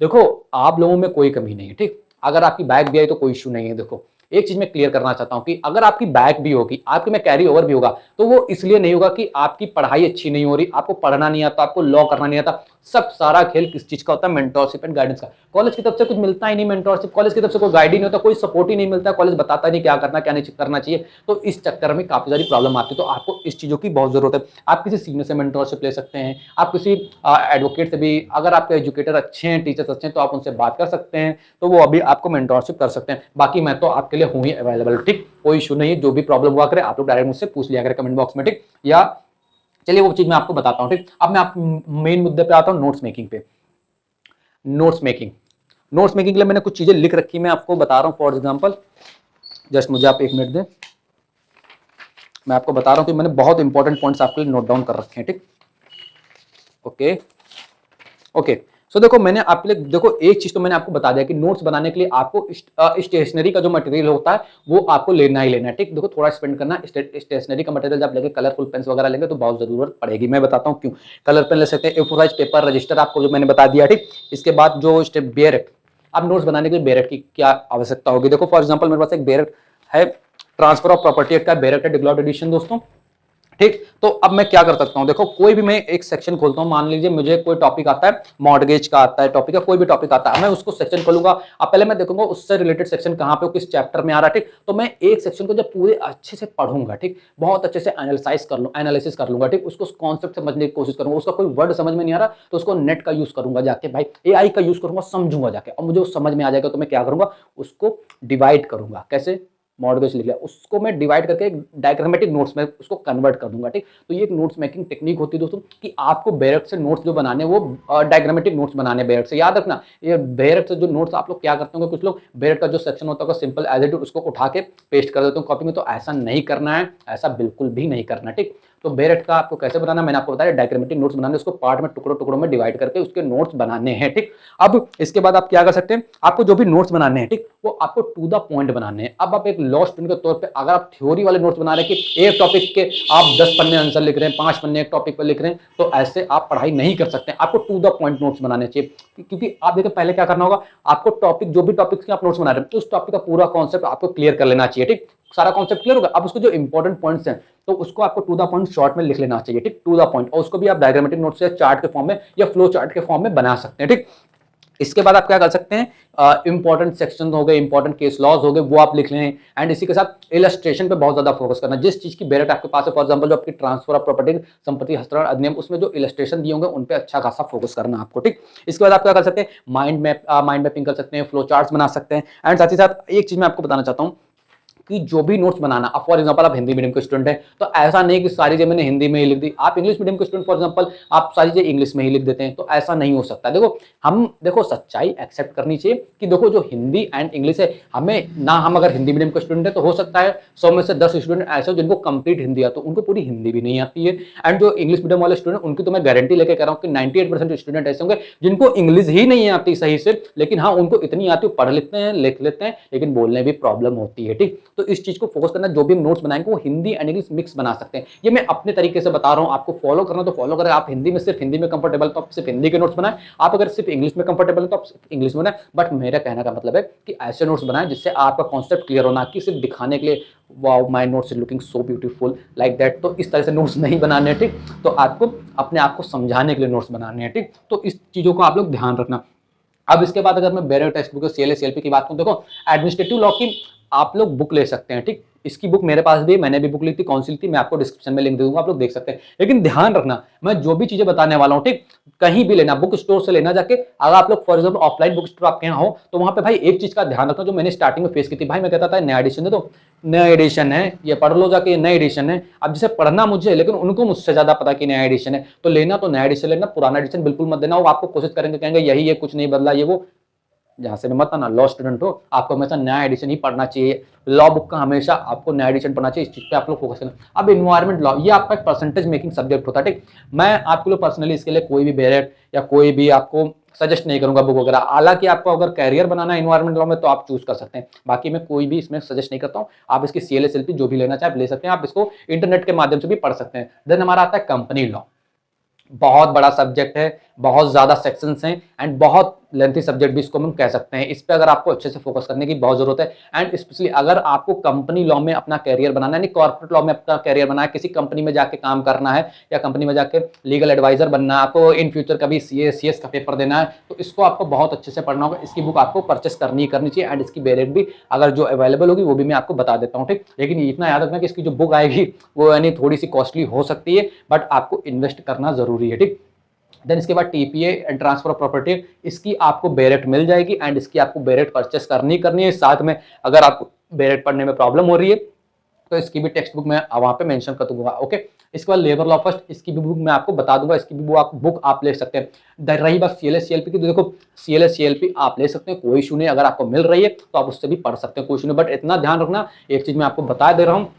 देखो आप लोगों में कोई कमी नहीं है, ठीक। अगर आपकी बैक भी आई तो कोई इश्यू नहीं है। देखो एक चीज मैं क्लियर करना चाहता हूं कि अगर आपकी बैक भी होगी, आपके में कैरी ओवर भी होगा, तो वो इसलिए नहीं होगा कि आपकी पढ़ाई अच्छी नहीं हो रही, आपको पढ़ना नहीं आता, आपको लॉ करना नहीं आता। सब सारा खेल किस चीज का होता है, मेंटोरशिप एंड गाइडेंस का। कॉलेज की तरफ से कुछ मिलता ही नहीं, मेंटोरशिप कॉलेज की तरफ से कोई गाइड ही नहीं होता, कोई सपोर्ट ही नहीं मिलता, कॉलेज बताता नहीं क्या करना क्या नहीं करना चाहिए। तो इस चक्कर में काफी सारी प्रॉब्लम आती है। तो आपको इस चीजों की बहुत जरूरत है। आप किसी सीनियर से मेंटोरशिप ले सकते हैं, आप किसी एडवोकेट से भी, अगर आपके एजुकेटर अच्छे हैं, टीचर्स अच्छे हैं, तो आप उनसे बात कर सकते हैं, तो वो अभी आपको मेंटोरशिप कर सकते हैं। बाकी मैं तो आपके लिए हूँ ही अवेलेबल, ठीक। कोई इशू नहीं है, जो भी प्रॉब्लम हुआ करे आप लोग डायरेक्ट मुझसे पूछ लिया करें कमेंट बॉक्स में, ठीक। या चलिए वो चीज मैं आपको बताता हूँ, ठीक। अब मैं आप मेन मुद्दे पे आता हूँ, नोट्स मेकिंग पे। नोट्स मेकिंग के लिए मैंने कुछ चीजें लिख रखी, मैं आपको बता रहा हूँ। फॉर एग्जांपल जस्ट मुझे आप 1 मिनट दें, मैं आपको बता रहा हूँ कि मैंने बहुत इंपॉर्टेंट पॉइंट्स आपके लिए नोट डाउन कर रखे हैं, ठीक। ओके, सो देखो मैंने आपके लिए देखो एक चीज तो मैंने आपको बता दिया कि नोट्स बनाने के लिए आपको स्टेशनरी का जो मटेरियल होता है वो आपको लेना ही लेना है, ठीक। देखो थोड़ा स्पेंड करना, स्टेशनरी का मटेरियल जब लेंगे, कलरफुल पेन्स वगैरह लेंगे तो बहुत जरूरत पड़ेगी। मैं बताता हूँ क्यों। कलर पेन ले सकते हैं, A4 साइज पेपर, रजिस्टर आपको जो मैंने बता दिया, ठीक। इसके बाद जो स्टेप बेरेट, अब नोट्स बनाने के लिए बेरेट की क्या आवश्यकता होगी। देखो फॉर एग्जाम्पल मेरे पास एक बेरेट है, ट्रांसफर ऑफ प्रॉपर्टी एक्ट का बेरेट है, डिक्लॉर्ड एडिशन दोस्तों, ठीक। तो अब मैं क्या कर सकता हूं, देखो कोई भी मैं एक सेक्शन खोलता हूं, मान लीजिए मुझे कोई टॉपिक आता है, मॉर्गेज का आता है टॉपिक, है कोई भी टॉपिक आता है, मैं उसको सेक्शन खोलूंगा। अब पहले मैं देखूंगा उससे रिलेटेड सेक्शन कहां पे, किस चैप्टर में आ रहा है, ठीक। तो मैं एक सेक्शन को जब पूरे अच्छे से पढ़ूंगा, ठीक, बहुत अच्छे से एनालिसिस कर लूंगा, ठीक, उसको कॉन्सेप्ट समझने की कोशिश करूंगा, उसका कोई वर्ड समझ में नहीं आ रहा तो उसको नेट का यूज करूंगा जाके, भाई AI का यूज करूंगा, समझूंगा जाके, और मुझे वो समझ में आ जाएगा तो मैं क्या करूंगा, उसको डिवाइड करूंगा। कैसे, मॉडगेज लिख लिया, उसको मैं डिवाइड करके डायग्रामेटिक नोट्स में उसको कन्वर्ट कर दूंगा, ठीक। तो ये एक नोट्स मेकिंग टेक्निक होती है दोस्तों कि आपको बेरेट से नोट्स जो बनाने वो डायग्रामेटिक नोट्स बनाने बेरेट से, याद रखना। ये बेरेट से जो नोट्स आप लोग क्या करते होंगे, कुछ लोग बेरेट का जो सेक्शन होता है सिंपल एज इट उसको उठा के पेस्ट कर देते हो कॉपी में, तो ऐसा नहीं करना है, ऐसा बिल्कुल भी नहीं करना, ठीक। तो बेरेट का आपको कैसे बनाना, मैंने आपको बताया, डायग्रामेटिक नोट्स बनाने, उसको पार्ट में टुकड़ों टुकड़ों में डिवाइड करके उसके नोट्स बनाने हैं, ठीक। अब इसके बाद आप क्या कर सकते हैं, आपको जो भी नोट्स बनाने हैं, ठीक, वो आपको टू द पॉइंट बनाने हैं। अब आप एक लॉ स्टूडेंट के तौर पे अगर आप थ्योरी वाले नोट्स बना रहे हैं कि एक टॉपिक के आप 10 पन्ने आंसर लिख रहे हैं, 5 पन्ने एक टॉपिक पर लिख रहे हैं, तो ऐसे आप पढ़ाई नहीं कर सकते। आपको टू द पॉइंट नोट्स बनाने चाहिए, क्योंकि आप देखिए पहले क्या करना होगा, आपको टॉपिक जो भी टॉपिक के आप नोट्स बना रहे हैं उस टॉपिक का पूरा कॉन्सेप्ट आपको क्लियर कर लेना चाहिए, ठीक। सारा कॉन्सेप्ट क्लियर होगा, अब उसको जो इंपॉर्टेंट पॉइंट्स हैं तो उसको आपको टू द पॉइंट शॉर्ट में लिख लेना चाहिए, ठीक, टू द पॉइंट, और उसको भी आप डायग्रामेटिक नोट से चार्ट के फॉर्म में या फ्लो चार्ट के फॉर्म में बना सकते हैं, ठीक। इसके बाद आप क्या कर सकते हैं, इंपॉर्टेंट सेक्शन हो गए, इंपॉर्टेंट केस लॉज हो गए, वो आप लिख लें। एंड इसी के साथ इलस्ट्रेशन पे बहुत ज्यादा फोकस करना, जिस चीज की बेरेट आपके पास है, फॉर एग्जांपल जो आपकी ट्रांसफर ऑफ प्रॉपर्टी संपत्ति हस्तांतरण अधिनियम, उसमें जो इलस्ट्रेशन दिए होंगे उन पे अच्छा खासा फोकस करना आपको, ठीक। इसके बाद आप क्या कर सकते हैं, माइंड मैपिंग कर सकते हैं, फ्लो चार्ट्स बना सकते हैं। एंड साथ ही साथ एक चीज मैं आपको बताना चाहता हूं कि जो भी नोट्स बनाना, अब फॉर एग्जांपल आप हिंदी मीडियम के स्टूडेंट हैं तो ऐसा नहीं कि सारी चीजें मैंने हिंदी में ही लिख दी, आप इंग्लिश मीडियम के स्टूडेंट फॉर एग्जांपल आप सारी चीजें इंग्लिश में ही लिख देते हैं, तो ऐसा नहीं हो सकता। देखो सच्चाई एक्सेप्ट करनी चाहिए कि देखो जो हिंदी एंड इंग्लिश है, हमें ना, हम अगर हिंदी मीडियम के स्टूडेंट है तो हो सकता है 100 में से 10 स्टूडेंट ऐसे हो जिनको कंप्लीट हिंदी आती है, उनको पूरी हिंदी भी नहीं आती है। एंड जो इंग्लिश मीडियम वाले स्टूडेंट उनकी तो मैं गारंटी लेके कह रहा हूँ कि 98% स्टूडेंट ऐसे होंगे जिनको इंग्लिश ही नहीं आती सही से, लेकिन हाँ उनको इतनी आती है, पढ़ लेते हैं, लिख लेते हैं, लेकिन बोलने भी प्रॉब्लम होती है, ठीक। तो इस चीज को फोकस करना, जो भी हम नोट्स बनाएंगे वो हिंदी एंड इंग्लिश मिक्स बना सकते हैं। ये मैं अपने तरीके से बता रहा हूं, आपको फॉलो करना तो फॉलो करें। आप हिंदी में सिर्फ हिंदी में कंफर्टेबल तो आप सिर्फ हिंदी के नोट्स बनाएं, आप अगर सिर्फ इंग्लिश में कंफर्टेबल है तो आप इंग्लिश में बनाएं। बट मेरा कहने का मतलब है कि ऐसे नोट्स बनाएं जिससे आपका कॉन्सेप्ट क्लियर होना, कि सिर्फ दिखाने के लिए wow my notes is looking so beautiful like that, तो इस तरह से नोट्स नहीं बनाने, ठीक। तो आपको अपने आप को समझाने के लिए नोट्स बनाने हैं, ठीक। तो इस चीजों को आप लोग ध्यान रखना। अब इसके बाद अगर मैं बेरेट टेक्स्ट बुक CLA CLP की बात करूं, देखो एडमिनिस्ट्रेटिव लॉ की आप लोग बुक ले सकते हैं, ठीक। इसकी बुक मेरे पास भी, मैंने भी बुक ली थी, कौन सी ली थी मैं आपको डिस्क्रिप्शन में लिंक दे दूंगा, आप लोग देख सकते हैं। लेकिन ध्यान रखना, मैं जो भी चीजें बताने वाला हूं, ठीक, कहीं भी लेना, बुक स्टोर से लेना जाके। अगर आप लोग for example offline book store आपके यहाँ हो तो वहां पे भाई एक चीज का ध्यान रखना जो मैंने स्टार्टिंग में फेस की थी, भाई मैं कहता था नया एडिशन है तो नया एडिशन है, ये पढ़ लो जाके, नया एडिशन है। अब जिसे पढ़ना मुझे, लेकिन उनको मुझसे ज्यादा पता कि नया एडिशन है, तो लेना तो नया एडिशन लेना, पुराना एडिशन बिल्कुल मत देना। वो आपको कोशिश करेंगे, कहेंगे यही है, कुछ नहीं बदला, ये वो। जहां से भी मत आना, लॉ स्टूडेंट हो, आपको हमेशा नया एडिशन ही पढ़ना चाहिए। लॉ बुक का हमेशा आपको नया एडिशन पढ़ना चाहिए, इस चीज पे आप लोग फोकस करना। अब इन्वायरमेंट लॉ, ये आपका एक परसेंटेज मेकिंग सब्जेक्ट होता है, ठीक। मैं आपके लिए पर्सनली इसके लिए कोई भी बेरेट या कोई भी आपको सजेस्ट नहीं करूंगा बुक वगैरह। हालांकि आपको अगर कैरियर बनाना है इन्वायरमेंट लॉ में तो आप चूज कर सकते हैं, बाकी मैं कोई भी इसमें सजेस्ट नहीं करता हूं। आप इसकी CLA CLP जो भी लेना चाहे ले सकते हैं, आप इसको इंटरनेट के माध्यम से भी पढ़ सकते हैं। देन हमारा आता है कंपनी लॉ, बहुत बड़ा सब्जेक्ट है, बहुत ज्यादा सेक्शंस हैं एंड बहुत लेंथी सब्जेक्ट भी इसको हम कह सकते हैं। इस पे अगर आपको अच्छे से फोकस करने की बहुत जरूरत है। एंड स्पेशली अगर आपको कंपनी लॉ में अपना कैरियर बनाना है, कॉर्पोरेट लॉ में अपना कैरियर बनाना है, किसी कंपनी में जाके काम करना है या कंपनी में जाके लीगल एडवाइजर बनना है, आपको इन फ्यूचर कभी CA CS का पेपर देना है, तो इसको आपको बहुत अच्छे से पढ़ना होगा। इसकी बुक आपको परचेस करनी चाहिए एंड इसकी बेरेट भी अगर जो अवेलेबल होगी वो भी मैं आपको बता देता हूँ, ठीक। लेकिन इतना याद रखना कि इसकी जो बुक आएगी वो यानी थोड़ी सी कॉस्टली हो सकती है, बट आपको इन्वेस्ट करना जरूरी है, ठीक। देन इसके बाद TPA and transfer of property, इसकी आपको बेरेट मिल जाएगी एंड इसकी आपको बेरेट परचेस करनी है। साथ में अगर आपको बेरेट पढ़ने में प्रॉब्लम हो रही है तो इसकी भी टेक्स्ट बुक मैं वहां पे मेंशन कर दूंगा, ओके। इसके बाद लेबर लॉ फर्स्ट, इसकी भी बुक मैं आपको बता दूंगा, इसकी भी बुक आप ले सकते हैं। रही बात CLA CLP की, तो देखो CLA CLP आप ले सकते हैं, कोई इशू नहीं। अगर आपको मिल रही है तो आप उससे भी पढ़ सकते हैं, कोई इशू नहीं। बट इतना ध्यान रखना, एक चीज मैं आपको बता दे रहा हूँ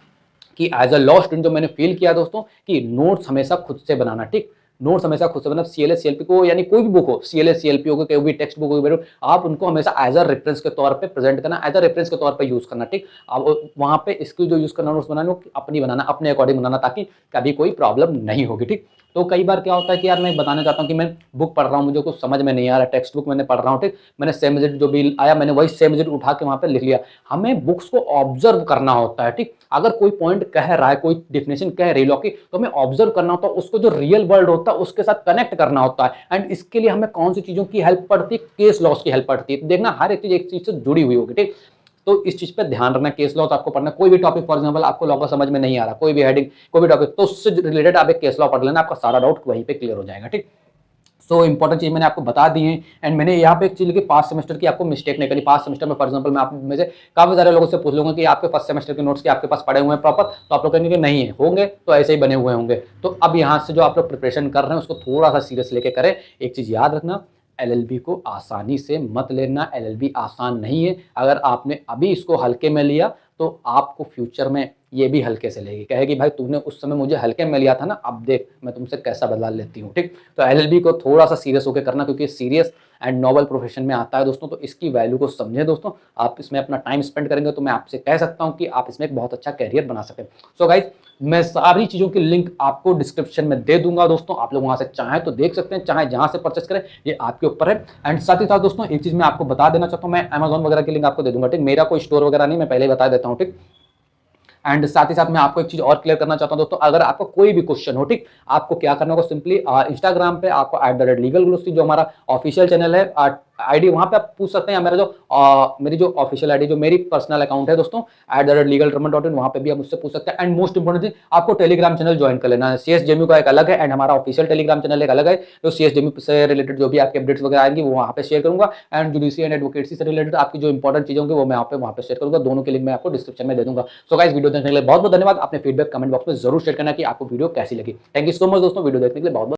कि एज अ लॉ स्टूडेंट जो मैंने फील किया दोस्तों, कि नोट्स हमेशा खुद से बनाना, ठीक। नोट्स हमेशा खुद से, मतलब सीएलएस सीएलपी को, यानी कोई भी बुक हो, सीएलएस सीएलपी हो, कोई भी टेक्स्ट बुक हो, आप उनको हमेशा एज अ रेफरेंस के तौर पे प्रेजेंट करना, एज अ रेफरेंस के तौर पे यूज करना, ठीक। अब वहां पे स्किल जो यूज करना, नोट्स बनाना, अपनी बनाना, अपने अकॉर्डिंग बनाना, ताकि कभी कोई प्रॉब्लम नहीं होगी, ठीक। तो कई बार क्या होता है कि यार मैं बताना चाहता हूँ कि मैं बुक पढ़ रहा हूँ, मुझे कुछ समझ में नहीं आ रहा, टेक्स्ट बुक मैंने पढ़ रहा हूँ, ठीक, मैंने सेम विजिट जो भी आया मैंने वही सेम विजिट उठा के वहां पे लिख लिया। हमें बुक्स को ऑब्जर्व करना होता है, ठीक। अगर कोई पॉइंट कह रहा है, कोई डेफिनेशन कह रही है, तो हमें ऑब्जर्व करना होता है, उसको जो रियल वर्ल्ड होता है उसके साथ कनेक्ट करना होता है। एंड इसके लिए हमें कौन सी चीजों की हेल्प पड़ती है, केस लॉस की हेल्प पड़ती है। तो देखना हर एक चीज एक चीज से जुड़ी हुई होगी, ठीक। तो इस चीज पे ध्यान रखना, केस लॉ आपको पढ़ना, कोई भी टॉपिक, फॉर एग्जांपल आपको लॉ का समझ में नहीं आ रहा, कोई भी हेडिंग, कोई भी टॉपिक, तो उससे रिलेटेड आप एक केस लॉ पढ़ लेना, आपका सारा डाउट वहीं पे क्लियर हो जाएगा, ठीक। सो इंपॉर्टेंट चीज मैंने आपको बता दी है। एंड मैंने यहाँ पे एक चीज लिखी, पास्ट सेमेस्टर की आपको मिस्टेक नहीं करनी। पास्ट सेमेस्टर में फॉर एग्जांपल मैं आप में से काफी सारे लोगों से पूछ लूंगा कि आपके फर्स्ट सेमेस्टर के नोट्स के आपके पास पड़े हुए हैं प्रॉपर, तो आप लोग कहेंगे कि नहीं है, होंगे तो ऐसे ही बने हुए होंगे। तो अब यहाँ से जो आप लोग प्रिपरेशन कर रहे हैं उसको थोड़ा सा सीरियस लेके करें। एक चीज याद रखना, एलएलबी को आसानी से मत लेना, एलएलबी आसान नहीं है। अगर आपने अभी इसको हल्के में लिया तो आपको फ्यूचर में ये भी हल्के से लेगी, कहेगी भाई तूने उस समय मुझे हल्के में लिया था ना, अब देख मैं तुमसे कैसा बदला लेती हूँ, ठीक। तो एलएलबी को थोड़ा सा सीरियस होकर करना, क्योंकि सीरियस एंड नोबल प्रोफेशन में आता है दोस्तों, तो इसकी वैल्यू को समझें दोस्तों। आप इसमें अपना टाइम स्पेंड करेंगे तो मैं आपसे कह सकता हूँ कि आप इसमें एक बहुत अच्छा कैरियर बना सकें। सो गाइज, मैं सारी चीजों की लिंक आपको डिस्क्रिप्शन में दे दूंगा दोस्तों, आप लोग वहां से चाहें तो देख सकते हैं, चाहे जहां से परचेस करें, ये आपके ऊपर है। एंड साथ ही साथ दोस्तों एक चीज मैं आपको बता देना चाहता हूं, मैं अमेजॉन वगैरह की लिंक आपको दे दूंगा, ठीक। मेरा कोई स्टोर वगैरह नहीं, मैं पहले ही बता देता हूं, ठीक। एंड साथ ही साथ मैं आपको एक चीज और क्लियर करना चाहता हूं दोस्तों, अगर आपको कोई भी क्वेश्चन हो, ठीक, आपको क्या करना होगा, सिंपली इंस्टाग्राम पे आपको @legalglosary जो हमारा ऑफिशियल चैनल है, आईडी, वहां पे आप पूछ सकते हैं। मेरा जो मेरी जो ऑफिशियल आईडी, जो मेरी पर्सनल अकाउंट है दोस्तों, @legaldraman.in, वहां पे भी आप मुझसे पूछ सकते हैं। एंड मोस्ट इंपोर्टेंट चीज, आपको टेलीग्राम चैनल ज्वाइन कर लेना है। सीएसजेएमयू का एक अलग है एंड हमारा ऑफिशियल टेलीग्राम चैनल एक अलग है, जो सीएसजेएमयू से रिलेटेड जो भी आपके अपडेट्स वगैरह आएंगी वो वहां पे शेयर करूंगा। एंड जुडिशरी एंड एडवोकेसी से रिलेटेड आपकी जो इंपॉर्टेंट चीजें होंगी वो मैं वहां पे शेयर करूंगा। दोनों की लिंक मैं आपको डिस्क्रिप्शन में दे दूंगा। सो गाइस, वीडियो देखने के लिए बहुत बहुत धन्यवाद। अपने फीडबैक कमेंट बॉक्स में जरूर शेयर करना कि आपको वीडियो कैसी लगी। थैंक यू सो मच दोस्तों, वीडियो देखने के लिए बहुत बहुत